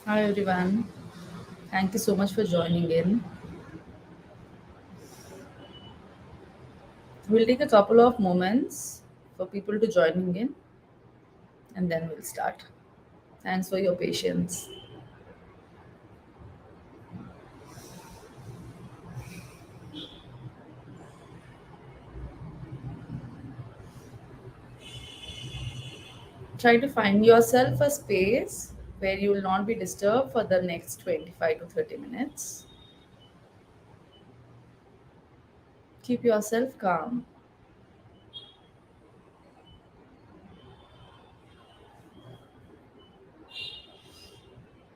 Hi everyone. Thank you so much for joining in. We'll take a couple of moments for people to joining in and then we'll start. Thanks for your patience. Try to find yourself a space where you will not be disturbed for the next 25 to 30 minutes. Keep yourself calm.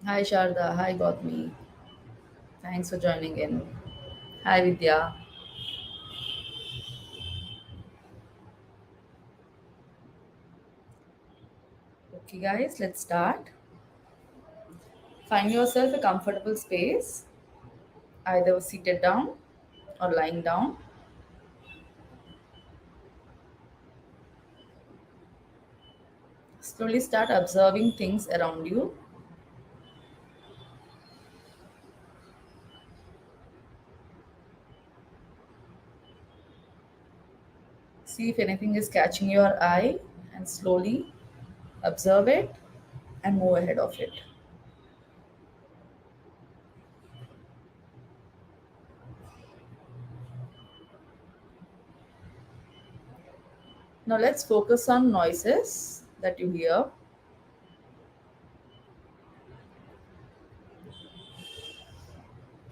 Hi Sharda. Hi Gautami. Thanks for joining in. Hi Vidya. Okay guys, let's start. Find yourself a comfortable space, either seated down or lying down. Slowly start observing things around you. See if anything is catching your eye and slowly observe it and move ahead of it. Now let's focus on noises that you hear.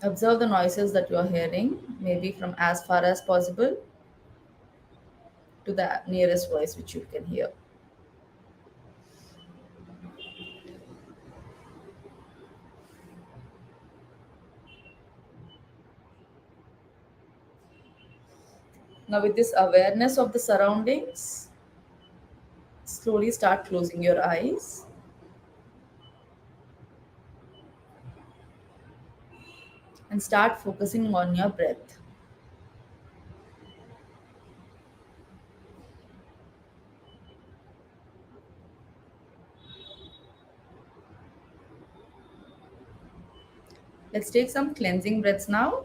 Observe the noises that you are hearing, maybe from as far as possible to the nearest voice which you can hear. Now, with this awareness of the surroundings, slowly start closing your eyes and start focusing on your breath. Let's take some cleansing breaths now.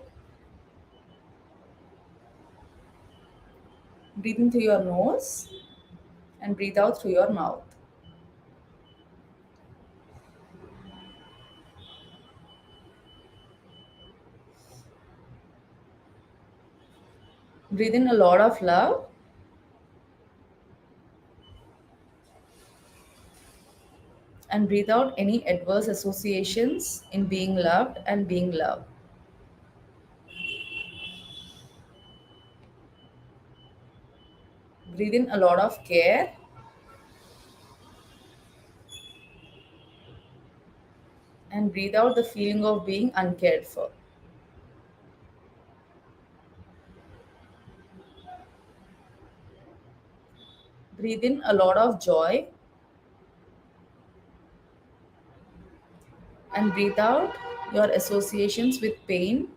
Breathe in through your nose and breathe out through your mouth. Breathe in a lot of love and breathe out any adverse associations in being loved and being loved. Breathe in a lot of care and breathe out the feeling of being uncared for. Breathe in a lot of joy and breathe out your associations with pain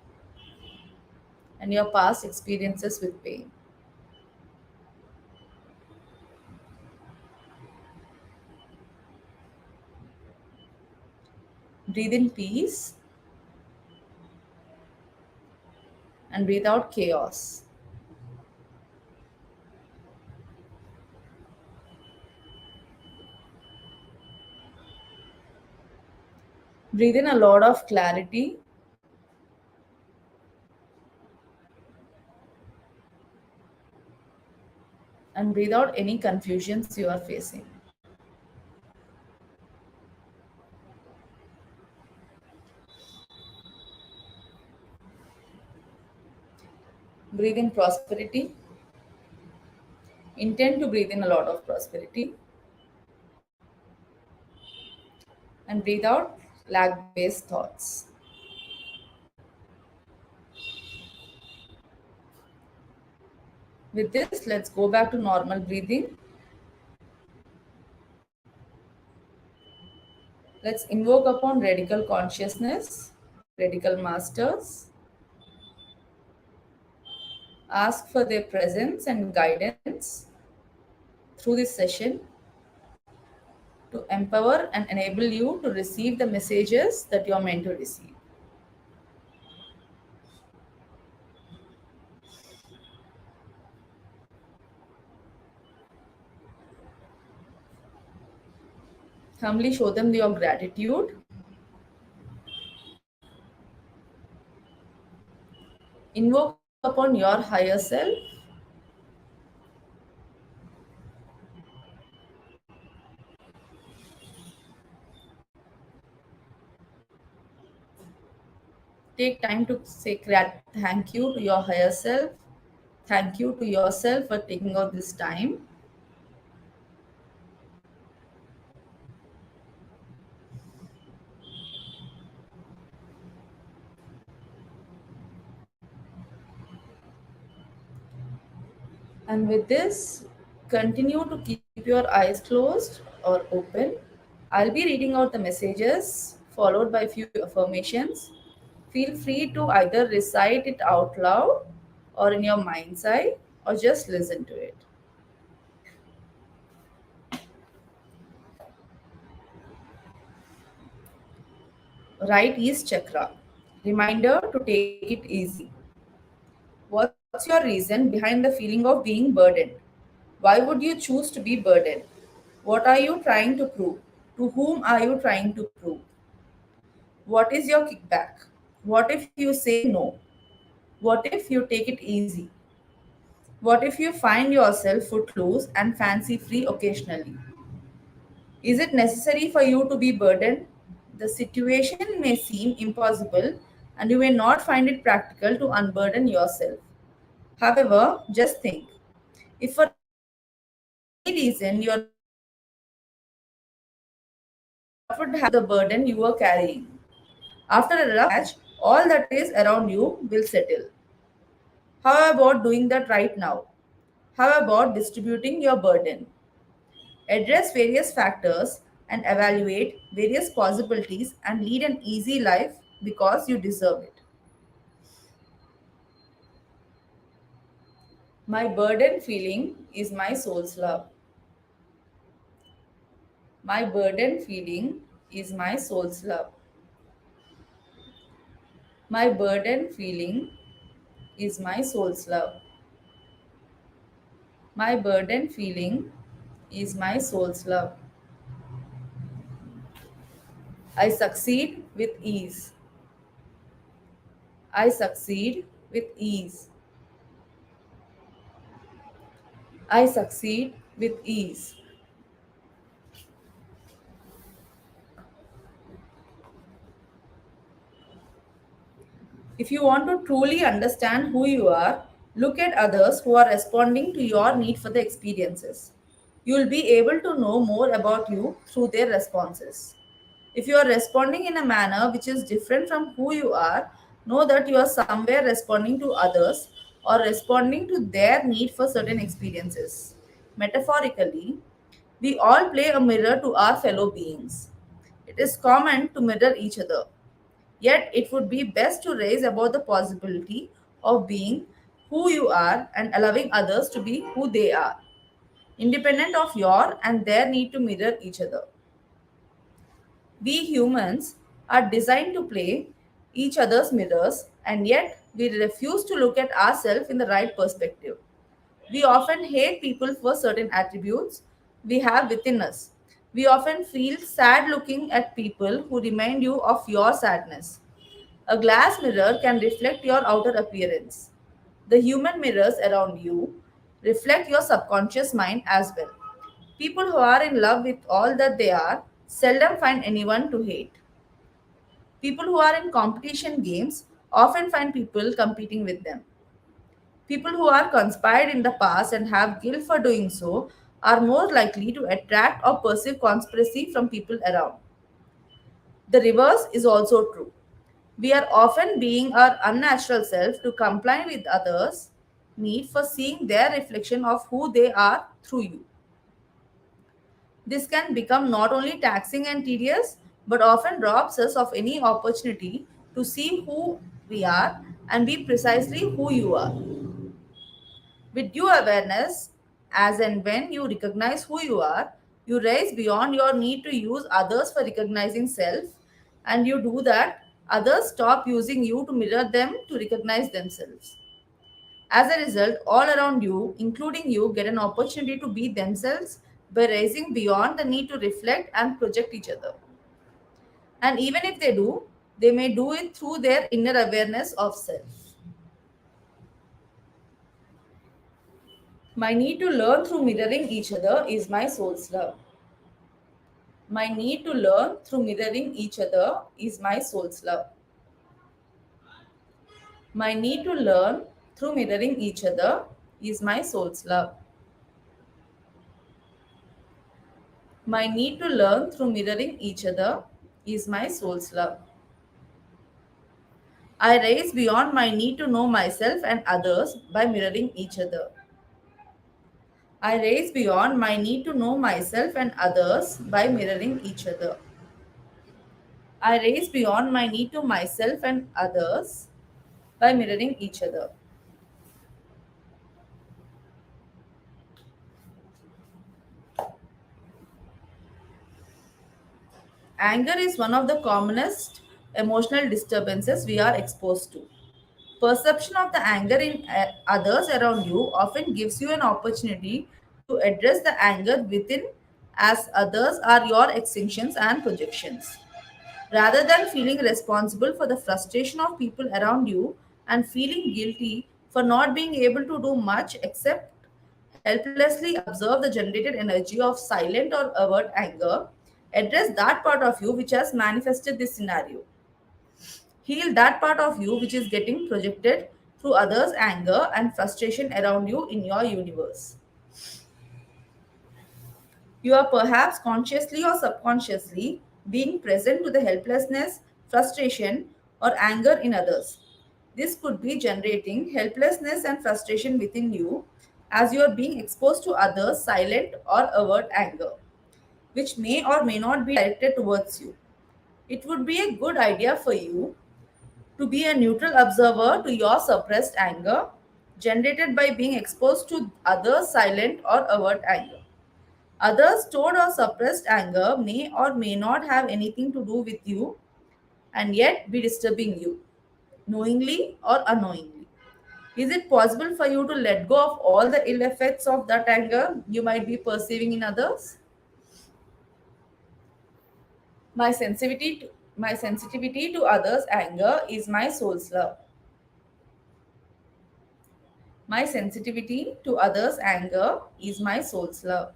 and your past experiences with pain. Breathe in peace and breathe out chaos. Breathe in a lot of clarity and breathe out any confusions you are facing. Breathe in prosperity. Intend to breathe in a lot of prosperity and breathe out lack based thoughts. With this, let's go back to normal breathing. Let's invoke upon radical consciousness, radical masters, ask for their presence and guidance through this session. to empower and enable you to receive the messages that you're meant to receive. Humbly show them your gratitude. Invoke upon your higher self. Take time to say thank you to your higher self. Thank you to yourself for taking out this time. And with this, continue to keep your eyes closed or open. I'll be reading out the messages followed by a few affirmations. Feel free to either recite it out loud or in your mind's eye or just listen to it. Right east chakra. Reminder to take it easy. What's your reason behind the feeling of being burdened? Why would you choose to be burdened? What are you trying to prove? To whom are you trying to prove? What is your kickback? What if you say no? What if you take it easy? What if you find yourself footloose and fancy free occasionally? Is it necessary for you to be burdened? The situation may seem impossible and you may not find it practical to unburden yourself. However, just think, if for any reason you are what would have the burden you are carrying? After a rough patch, all that is around you will settle. How about doing that right now? How about distributing your burden? Address various factors and evaluate various possibilities and lead an easy life because you deserve it. My burden feeling is my soul's love. My burden feeling is my soul's love. My burden feeling is my soul's love. My burden feeling is my soul's love. I succeed with ease. I succeed with ease. I succeed with ease. If you want to truly understand who you are, look at others who are responding to your need for the experiences. You will be able to know more about you through their responses. If you are responding in a manner which is different from who you are, know that you are somewhere responding to others or responding to their need for certain experiences. Metaphorically, we all play a mirror to our fellow beings. It is common to mirror each other. Yet, it would be best to raise about the possibility of being who you are and allowing others to be who they are, independent of your and their need to mirror each other. We humans are designed to play each other's mirrors, and yet we refuse to look at ourselves in the right perspective. We often hate people for certain attributes we have within us. We often feel sad looking at people who remind you of your sadness. A glass mirror can reflect your outer appearance. The human mirrors around you reflect your subconscious mind as well. People who are in love with all that they are seldom find anyone to hate. People who are in competition games often find people competing with them. People who are conspired in the past and have guilt for doing so are more likely to attract or perceive conspiracy from people around. The reverse is also true. We are often being our unnatural self to comply with others' need for seeing their reflection of who they are through you. This can become not only taxing and tedious, but often robs us of any opportunity to see who we are and be precisely who you are. With due awareness, as and when you recognize who you are, You rise beyond your need to use others for recognizing self, and you do that, others stop using you to mirror them to recognize themselves. As a result, all around you, including you, get an opportunity to be themselves by rising beyond the need to reflect and project each other. And even if they do, they may do it through their inner awareness of self. My need to learn through mirroring each other is my soul's love. My need to learn through mirroring each other is my soul's love. My need to learn through mirroring each other is my soul's love. My need to learn through mirroring each other is my soul's love. I rise beyond my need to know myself and others by mirroring each other. I rise beyond my need to know myself and others by mirroring each other. I rise beyond my need to myself and others by mirroring each other. Anger is one of the commonest emotional disturbances we are exposed to. Perception of the anger in others around you often gives you an opportunity to address the anger within, as others are your extinctions and projections. Rather than feeling responsible for the frustration of people around you and feeling guilty for not being able to do much except helplessly observe the generated energy of silent or overt anger, address that part of you which has manifested this scenario. Heal that part of you which is getting projected through others' anger and frustration around you in your universe. You are perhaps consciously or subconsciously being present to the helplessness, frustration, or anger in others. This could be generating helplessness and frustration within you as you are being exposed to others' silent or overt anger, which may or may not be directed towards you. It would be a good idea for you to be a neutral observer to your suppressed anger generated by being exposed to others' silent or overt anger. Others' stored or suppressed anger may or may not have anything to do with you and yet be disturbing you, knowingly or unknowingly. Is it possible for you to let go of all the ill effects of that anger you might be perceiving in others? My sensitivity to others' anger is my soul's love. My sensitivity to others' anger is my soul's love.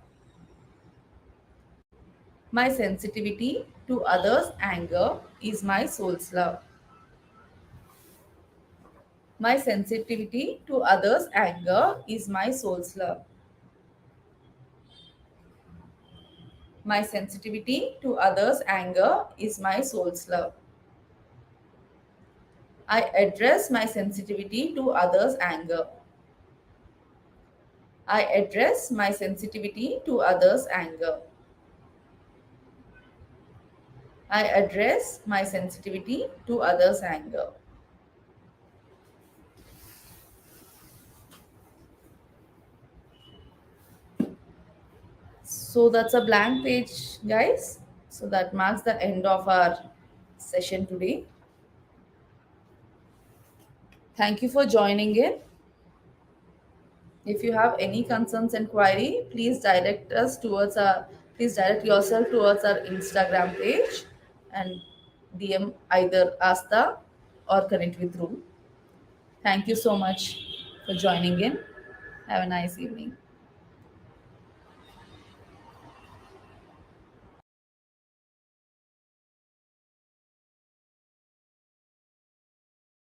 My sensitivity to others' anger is my soul's love. My sensitivity to others' anger is my soul's love. My sensitivity to others' anger is my soul's love. I address my sensitivity to others' anger. I address my sensitivity to others' anger. I address my sensitivity to others' anger. So that's a blank page, guys. So that marks the end of our session today. Thank you for joining in. If you have any concerns and query, please direct yourself towards our Instagram page and DM either Asta or Connect with Room. Thank you so much for joining in. Have a nice evening.